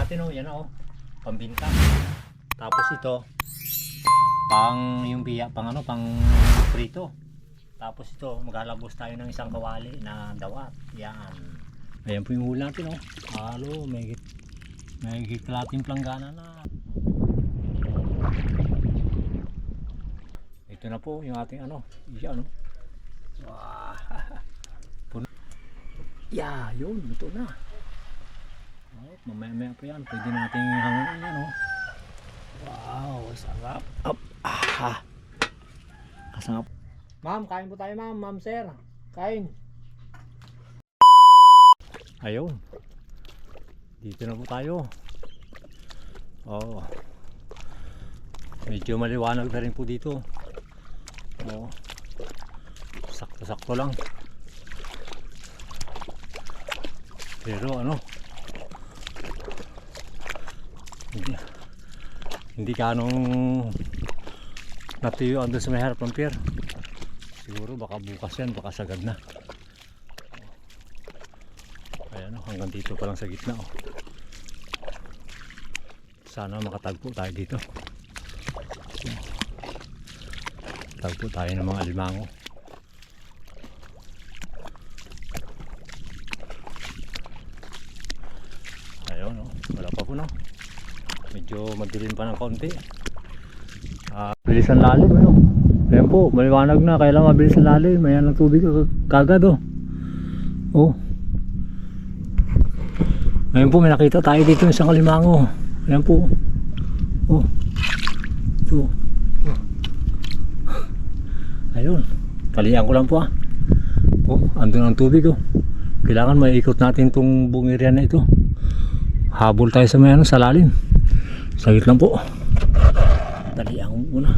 natin oh, yan oh, pambinta. Tapos ito, pang yung biya, pang ano, pang prito. Tapos ito, maglalabos tayo ng isang kawali na dawat. Yan. Ayan po yung huli natin oh. Halo, may kalating planggana na. Ito na po yung ating ano, isya ano. Wow. Puno. Yeah, yun, ito na. Oh, mamaya pa yan, pwede natin hangin yan oh. Wow, sarap. Up. Ah. Kasarap. Ma'am, kain po tayo ma'am, ma'am sir. Kain. Ayun. Dito na po tayo. Oh. Medyo maliwanag na rin po dito. Oh. Sakto-sakto lang. Pero ano? Hindi kanong natuyuan doon sa may harap ng pier. Siguro baka bukas yan, baka sagad na. Ayan o, hanggang dito pa lang sa gitna o. Sana makatagpo tayo dito. Tagpo tayo ng mga alimango. Ayun o, wala pa po no. Medyo madilim pa ng konti. Bilis ang lalim ano. Ayan po, maliwanag na, kailangan mabilis ang lalim. Ayan ang tubig kagad oh. Oh. Ayan po, may nakita tayo dito sa Kalimango. Ayan po. Oh. Ito. Oh. Ayun. Kalian ko lang po ah. Oh, andun ang tubig oh. Kailangan maiikot natin itong buong area na ito. Habol tayo sa may ano, sa lalim. Sagit lang po. Dalian ko muna.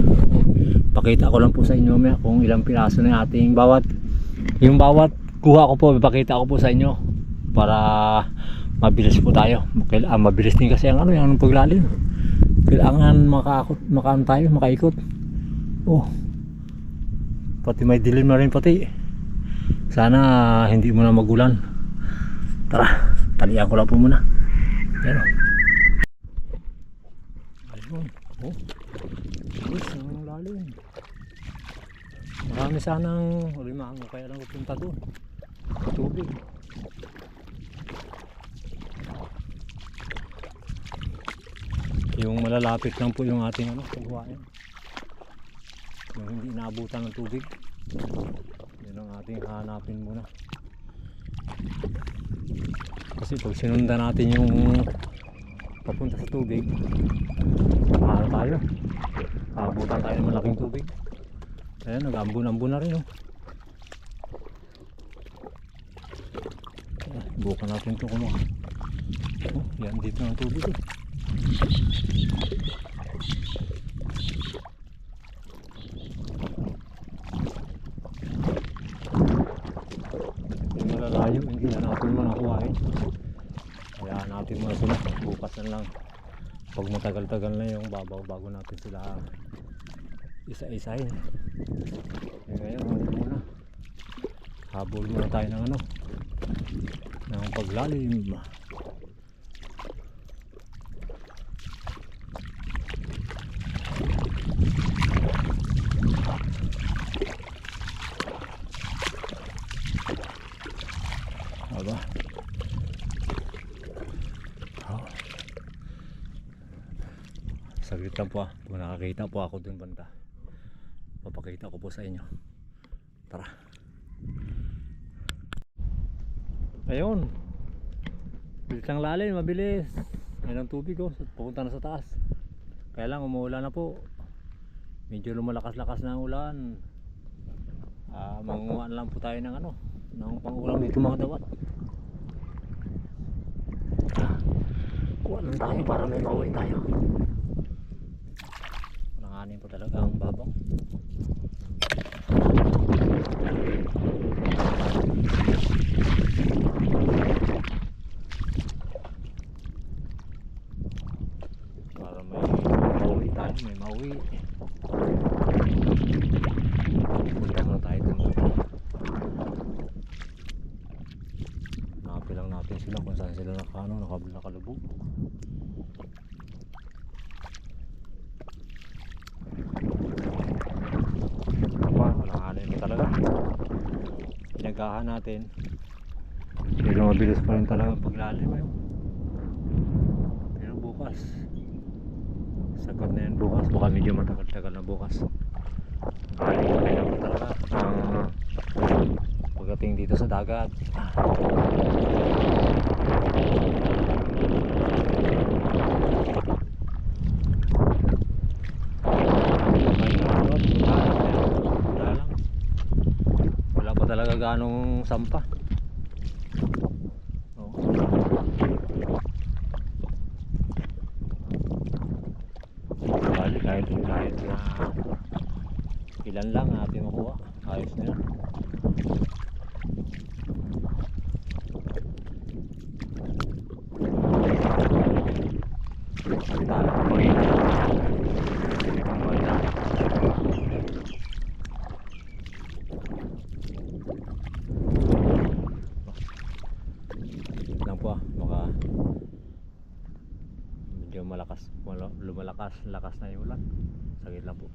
Pakita ko lang po sa inyo may kung ilang piraso na ating bawat. Yung bawat kuha ko po, ipakita ko po sa inyo para mabilis po tayo. Mabilis din kasi ang ano, yung paglalim. Kailangan makaan tayo, makaikot. Oh. Pati may dilim na rin pati. Sana hindi muna magulan. Tara, talian ko lang po muna. Ayan. Ayun. Oh. Bilis ang lalim. Marami sanang limango kaya lang pupunta doon. Tubig. Yung malalapit lang po yung ating ano, pagwain. Yung hindi naabutan ng tubig. Yun ang ating hanapin muna. Kasi pag sinundan natin yung papunta sa tubig, mahal tayo. Abutan tayo ng malaking tubig. Ayan, nag-ambon-ambon na rin oh. Bukan natin ito kung oh, yan dito ng tubig oh. Yung malalayo, hindi na natin manakuhain. Kaya natin muna sila. Bukas na lang. Pag matagal-tagal na yung babaw bago natin sila isa-isahin. Ngayon, ano muna. Habol muna tayo ng ano, ng paglalim. Aba. Oh. Saglit lang po ah. Kung nakakita po ako dun banda, papakita ko po sa inyo. Tara. Ayun. Bilis ang lalim, mabilis. Ayun ang tubig oh, pupunta na sa taas. Kaya lang umuulan na po. Medyo lumalakas-lakas na ang ulan. Mangunguha lang po tayo ng ano, ng pang-ulam dito mga dawat. Kuha lang tayo para may mauwi tayo. Nanganin po talaga ang babang. Para may mauwi tayo, may mauwi. Punta muna tayo dun. Hanapin lang natin sila kung saan sila nakalubog. tiyagahan natin. Pero mabilis pa rin talaga paglalim eh. Pero bukas sagot na yan bukas, baka medyo matagal-tagal na bukas. Kailangan talaga pagdating dito sa dagat. Wala pa talaga ganong sampa. Kahit na ilan lang natin makuha, ayos na yun. Lang po baka medyo lakas na yung ulan. Saglit lang po.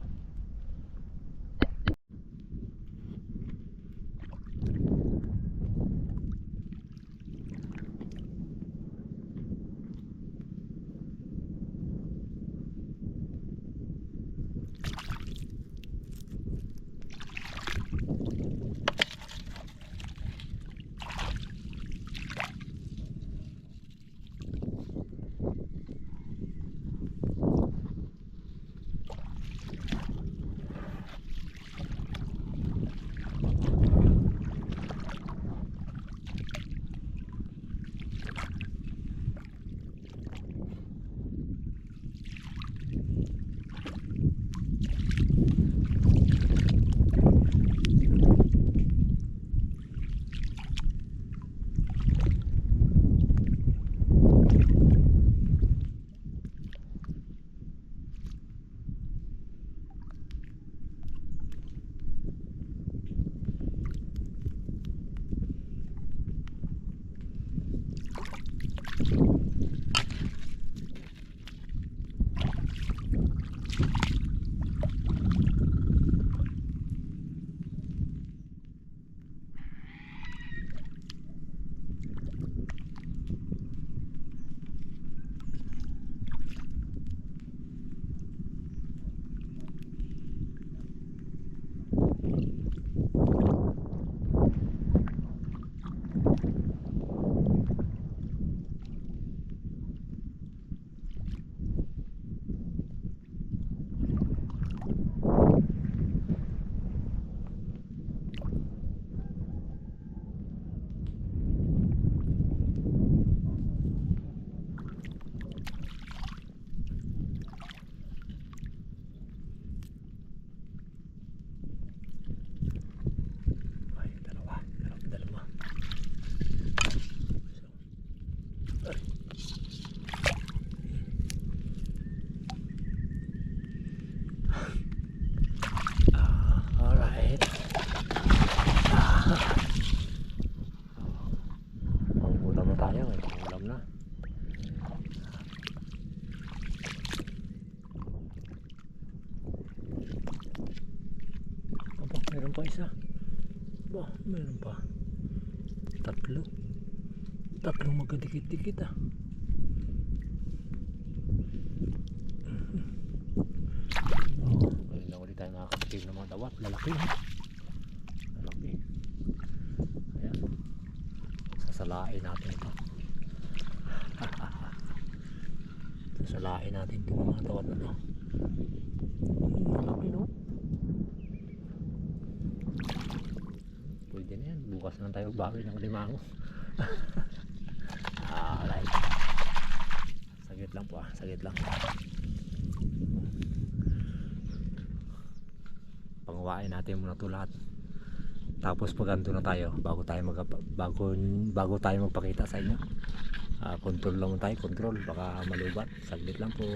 Meron pa isa. Bah, meron pa. Tatlong magkadikit-dikit ah. Ngayon lang ulit tayo nakakatikim ng mga dawat. Lalaki. Ayan. Sasalain natin ito. Sasalain natin itong mga dawat na ito. Malaki no? Pwede na yan. Bukas na tayo bawi ng limango. Alright. Saglit lang po ah. Saglit lang. Panguwain natin muna ito lahat. Tapos pag ando na tayo bago tayo magpakita sa inyo. Control lang tayo. Control. Baka malubat. Saglit lang po.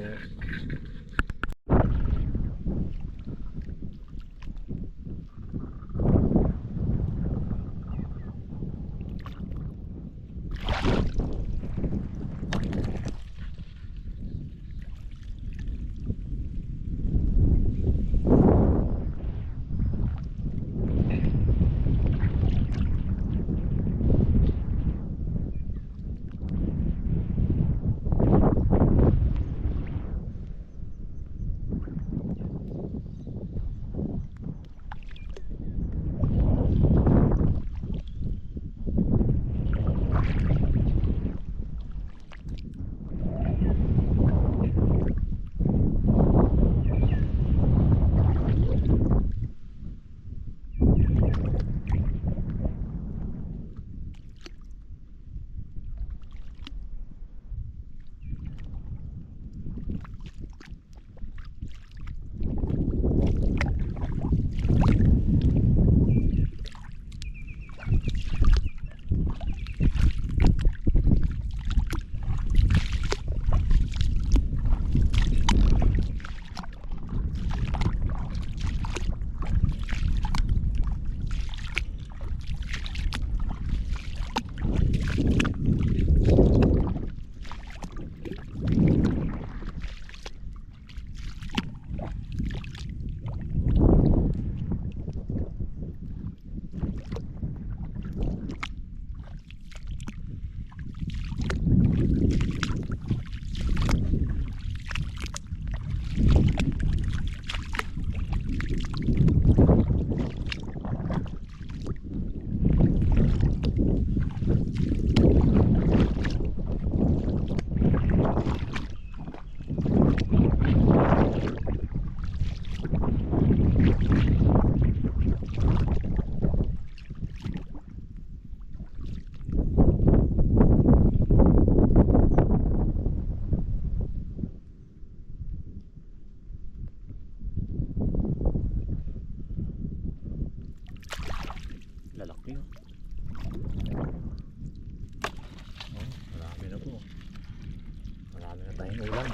tayong ulam.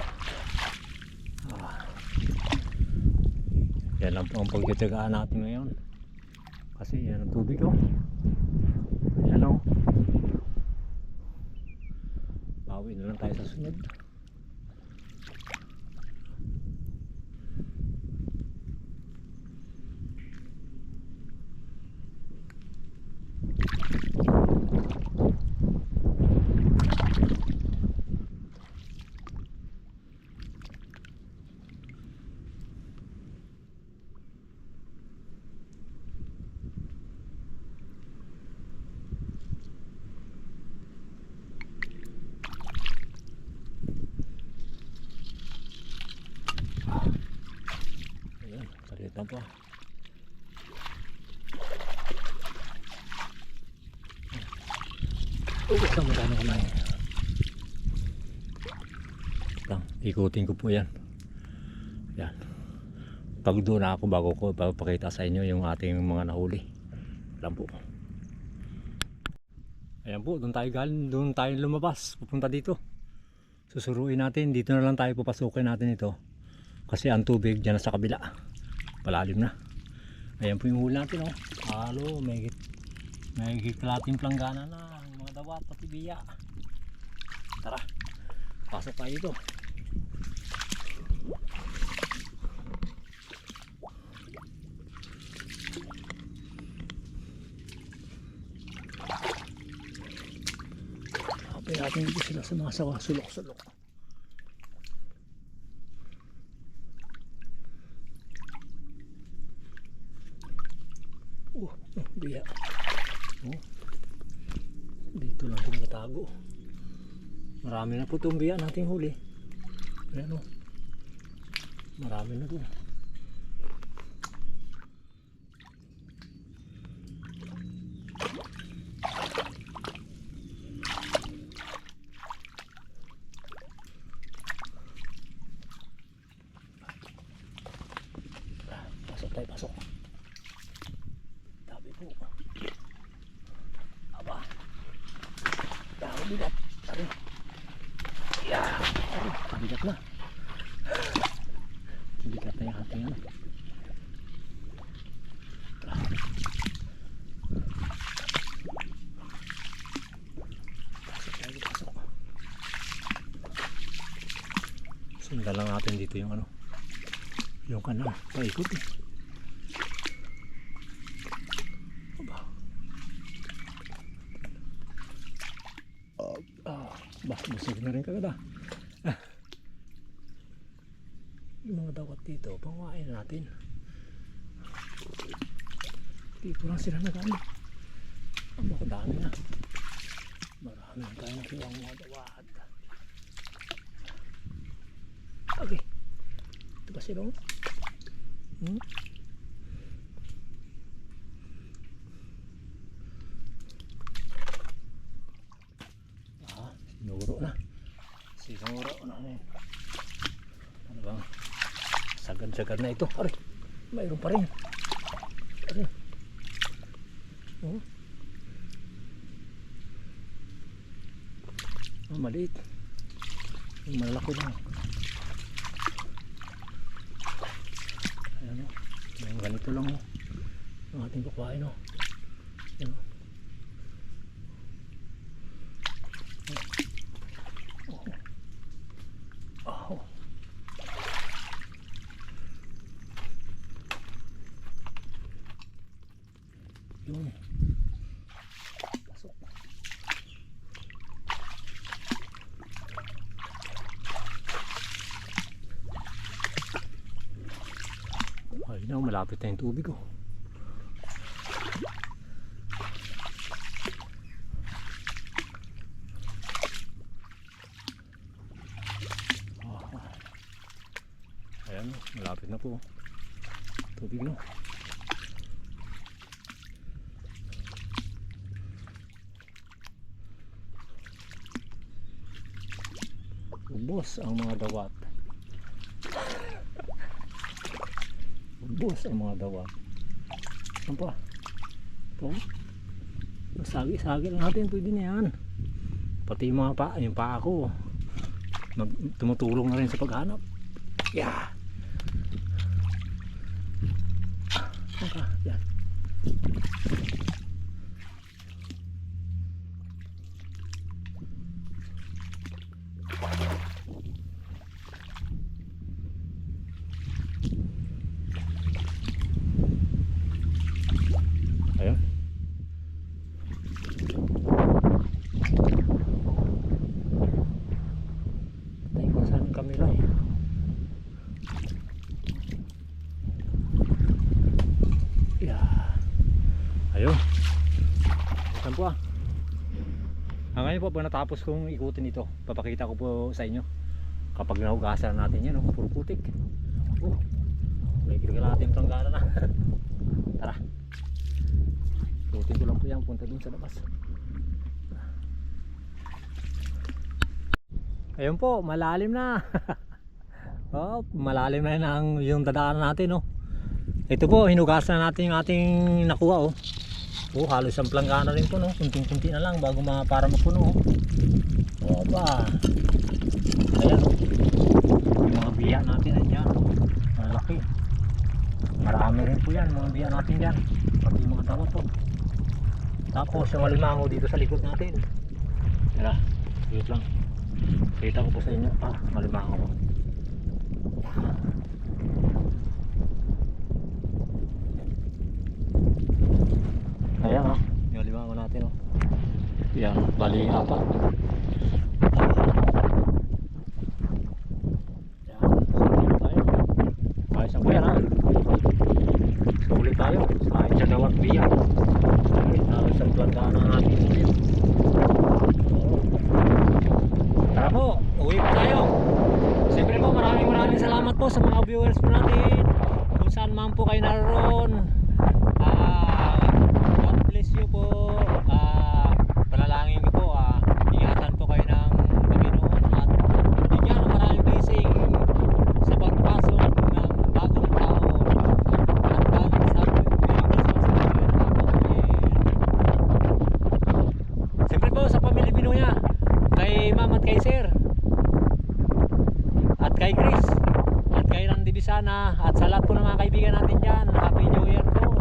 Yan lang po ang pagtitiyagaan natin ngayon. Kasi yan ang tubig oh. Yan oh. Bawi na lang tayo sa sunod. Ayan, salit lang po. Ubus na magkano kumain. Ikutin ko po yan. Yan. Pag doon na ako bago ko papakita sa inyo yung ating mga nahuli. Lang po. Ayan po, doon tayo galing, doon tayo lumabas, pupunta dito. Susuruin natin, dito na lang tayo papasukin natin ito. Kasi ang tubig dyan sa kabila. Palalim na. Ayan po yung huli natin oh. Halo, may kalating planggana na, mga dawat pati biya. Tara, pasok tayo dito. Kapay natin dito sila sa mga sulok-sulok. Biya. Oh. Dito lang kung natago. Marami na po itong biya nating huli. Ayan o. Marami na doon. Pasok tayo, pasok. Tabi po. Aba. Dahil bigat. Tari. Yeah. Bigat na. Bigat na yung ating ano. Pasok tayo, pasok. Sundan lang natin dito yung ano. Yung kanal. Paikot eh. Busog na rin kagad yung mga dawat dito panguhain natin dito lang sila nagano ang mga dami na marami na tayo nakiwang mga dawat okay ito ba sila Sinuro na ano bang sagad-sagad na ito. Aray, mayroon pa rin. Aray. Maliit. Yung malaki lang. Ayan o. Yung ganito lang o. Ang ating kukuhain o. Ayan o. Yun. Pasok. Ay na, malapit na yung tubig oh. Ayan, malapit na po. Tubig no. Ubos ang mga dawat. Ubos ang mga dawat. Ano pa? Ito. Sagi-sagi lang natin. Pwede na yan. Pati yung mga yung paa ko. tumutulong na rin sa paghanap. Yeah. Okay, yan. Ayun. Tayo ko saan ang kamera eh. Yeah. Ayun. Saan po ah. Ngayon po, pag natapos kong ikutin ito, papakita ko po sa inyo. Kapag nahugasan natin yan, puro putik. Oh, may natin planggana na. Tara. Ikutin ko lang po yan, punta dun sa labas. Ayun po, malalim na. Oh, malalim na ang yung dadaanan natin, oh. Ito po, hinugasan natin yung ating nakuha, oh. Oh, halos ang planggana rin po, no. Kunting-kunti na lang bago para mapuno, oh. Oh, ba. Ayan, oh. Yung mga biya natin, ayan, oh. Malaki. Marami rin po yan, mga biya natin dyan. Pati yung mga dawat, oh. Tapos, yung alimango dito sa likod natin. Tara, wait lang. Kita ko po sa inyo. Ah, malimango ko. Ayan o. Yung limango natin o. Yan, bali apat. Yan, sulit tayo. Ayos ang kuya na. Sulit tayo. Ayos sa dawat biya. Ayos ang plantaan natin. Tara po, uwi po tayo. Siyempre po, maraming salamat po sa mga viewers po natin. Kung saan man po kayo naroon. God bless you po. Panalangin ko po, ingatan po kayo ng Panginoon at bigyan ng maraming blessing sa pagpasok ng bagong taon. Advance Happy Christmas. Siyempre po sa pamilya Binuya, kay Ma'am at kay Sir at kay Chris at kay Randy Bisana at sa lahat po ng mga kaibigan natin dyan, Happy New Year po.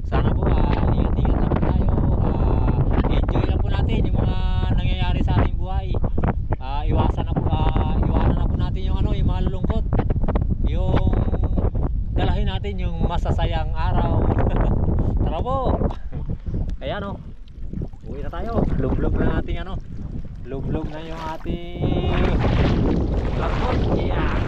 Sana po ingat-ingat lang po tayo, enjoy lang po natin yung mga nangyayari sa ating buhay. Iwanan na po natin yung yung mga lulungkot, yung dalahin natin yung masasayang araw. Tara po. Ayan o, uwi na tayo. Lublog na natin lublog na yung ating lakot. Yeah.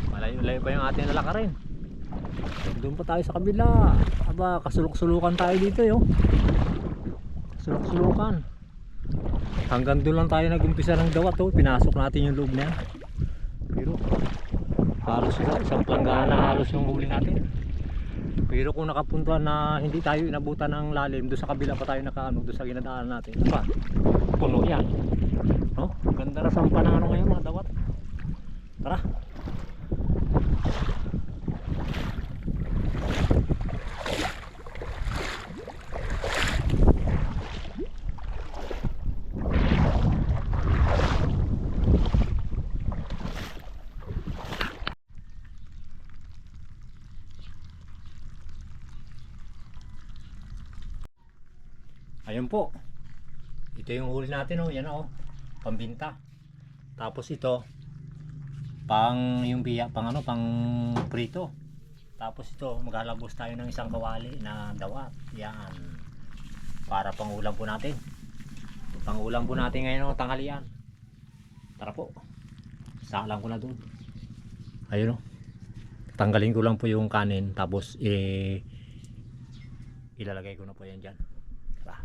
Malayo-layo pa yung ating lalakarin. Doon pa tayo sa kabila. Aba, kasulok-sulukan tayo dito yo. Kasulok-sulukan. Hanggang doon lang tayo nag-umpisa ng dawat, oh. Pinasok natin yung loob na yan. Pero halos isang planggana halos yung huli natin. Pero kung nakapuntuhan na hindi tayo inabutan ng lalim, doon sa kabila pa tayo doon sa ginadaanan natin. Aba, puno yan. No? Ganda na sampa ng ngayon mga dawat. Tara. Ayun po. Ito yung huli natin, oh. Yan oh. Pambinta. Tapos ito pang yung biya, pang prito. Tapos ito maglalabos tayo ng isang kawali na dawat. Yan. Para pang ulam po natin. Pang ulam po natin ngayon, tanghalian. Tara po. Salang ko na doon. Ayun oh. Tanggalin ko lang po yung kanin tapos ilalagay ko na po yan diyan. Tara.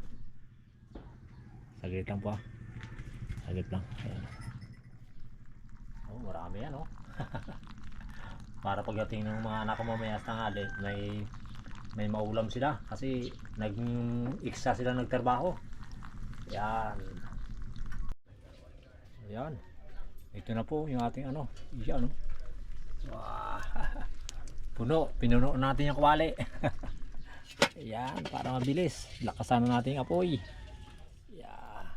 Saglit lang po. Saglit lang. Ayan. Oh, marami yan oh. Para pagdating ng mga anak ko mamaya sa tanghali, may maulam sila kasi nag-extra sila nagtrabaho. Yan. Ayan. Ito na po yung ating yan. Wow. Pinuno natin yung kwali. Ayan, para mabilis. Lakasan na natin yung apoy. Yeah.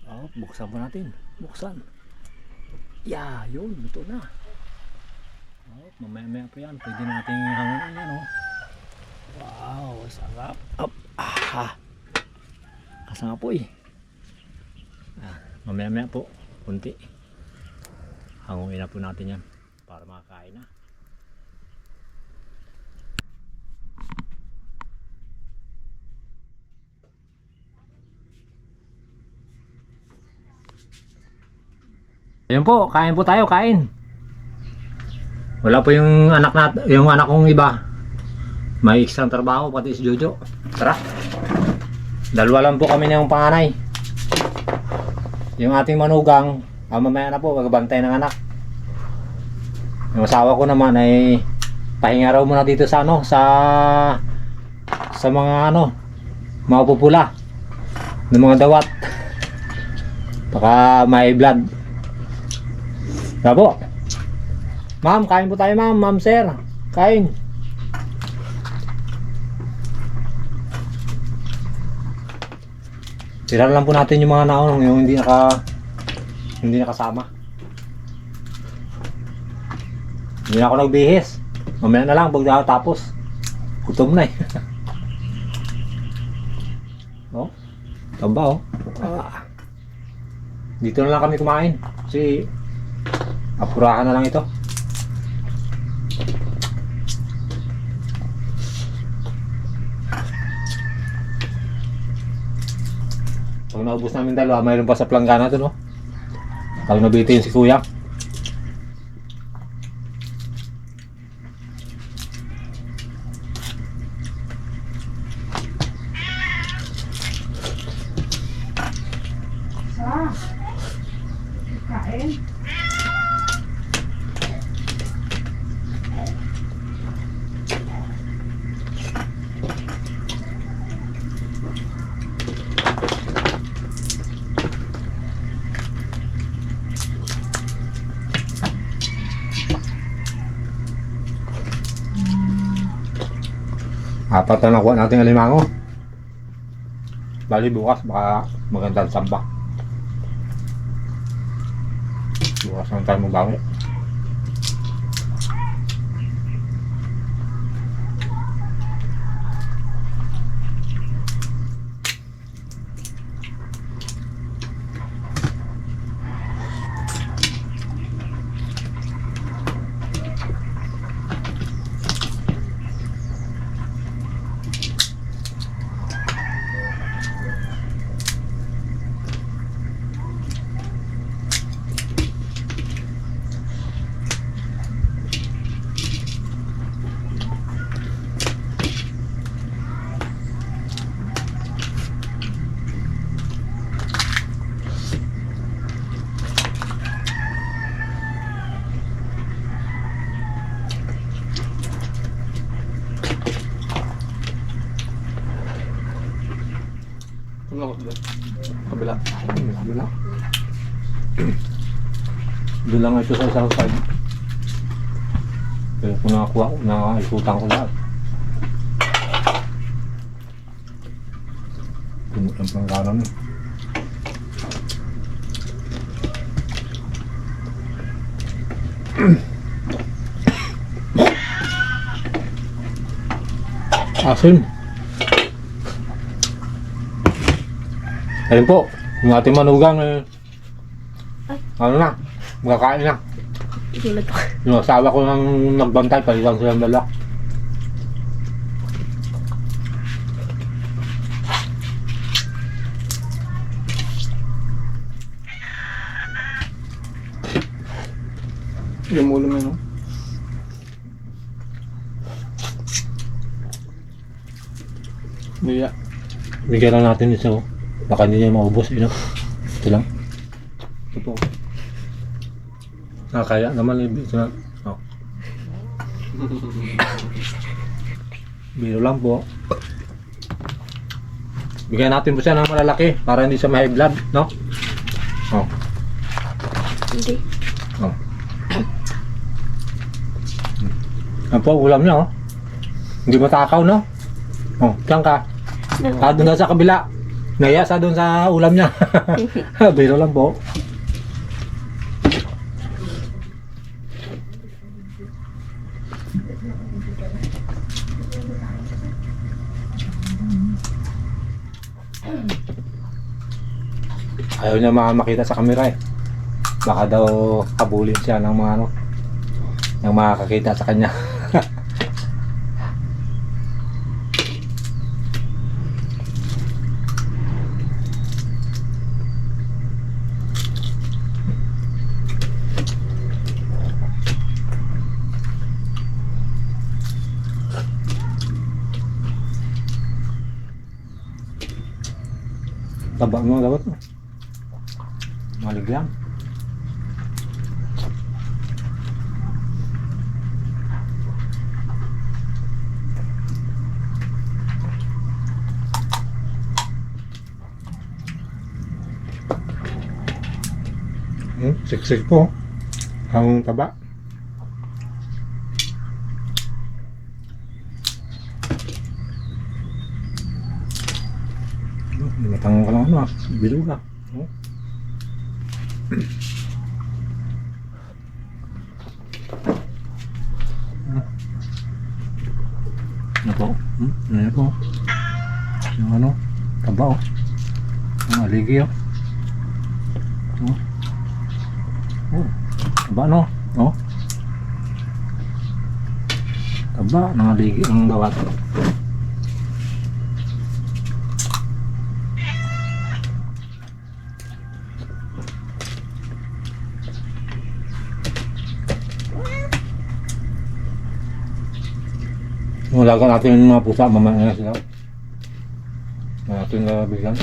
Oh, buksan po natin. Buksan. Yeah, yun. Luto na. Oh, mamaya-maya po yan. Pwede natin hanguin yan, oh. Wow, sarap. Up. Ah. Kasang apoy. Mamaya-maya po. Kunti. Hanguin na po natin yan para makakain na. Ayun po, kain po tayo, kain. Wala po yung anak kong iba. May isang trabaho pati si Jojo. Tara. Dalawa lang po kami ng panganay. Yung ating manugang, mamaya na po magbantay ng anak. Yung asawa ko naman ay pahinga raw muna dito sa sa mga mga pupula ng mga dawat. Baka may blood. Bravo. Ma'am, kain po tayo, ma'am. Ma'am, sir. Kain. Tira lang po natin yung mga naon, yung hindi nakasama. Hindi na ako nagbihis. Mamaya na lang pag tapos. Gutom na eh. Oh. Tamba oh. Dito na lang kami kumain. Kasi apurahan na lang ito. Pag naubos namin dalawa, mayroon pa sa planggana to, no? Pag nabitin si kuya. Kain. Apat na nakuha natin alimango. Bali bukas baka magandang samba. Bukas lang tayo magbawi. Kabila. Kabila. Doon lang ito sa isang side. Kaya kung nakakuha ko, nakaikutan ko lahat. Puno ng pangkaran eh. Asin. Ayun po, yung ating manugang eh, ano na, magkakain na. Itulat ko. Yung asawa ko nang nagbantay, palitan silang dala. Yung ulo mo, no? Niya. Bigyan lang natin isa oh. Baka hindi niya maubos, ito lang. Ito po. Kaya naman ito na. Oh. Biro lang po. Bigyan natin po siya ng malalaki para hindi siya ma-high blood, no? Oh. Hindi. Oh. Yan po, ulam niya, oh. Hindi matakaw, no? Oh, diyan ka. Doon na sa kabila. Nayasa doon sa ulam niya. Biro lang po. Ayaw niya makita sa camera eh. Baka daw habulin siya ng mga ano, ng makakakita sa kanya. Taba mo dapat mo. Malig lang. Siksik po. Ang taba. Matang ka lang ano ah. Bilog ah. Oh. Ano po? Ano po? Yung ano? Taba oh. Yung aligi oh. Oh. Oh. Taba no? Oh. Taba ng aligi ng bawat. Malaga natin yung mga pusa, mamaya na sila. Natin na bigyan.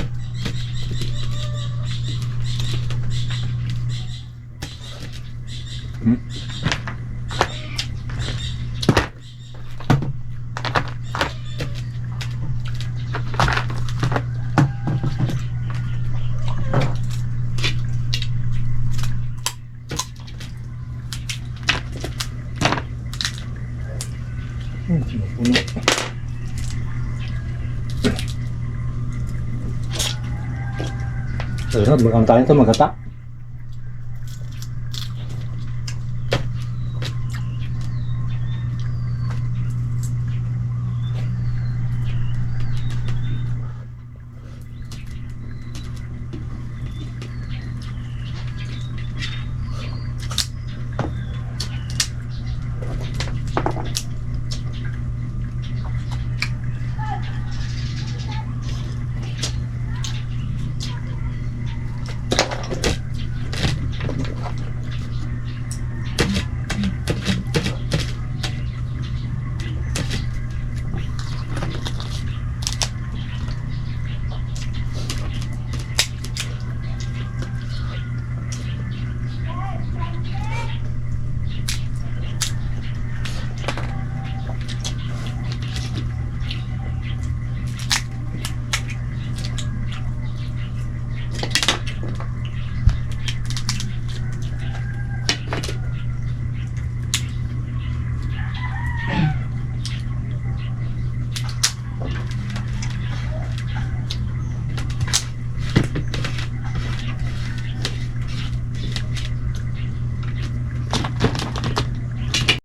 Puno. Sarap, magkakain tayo ito, magkata.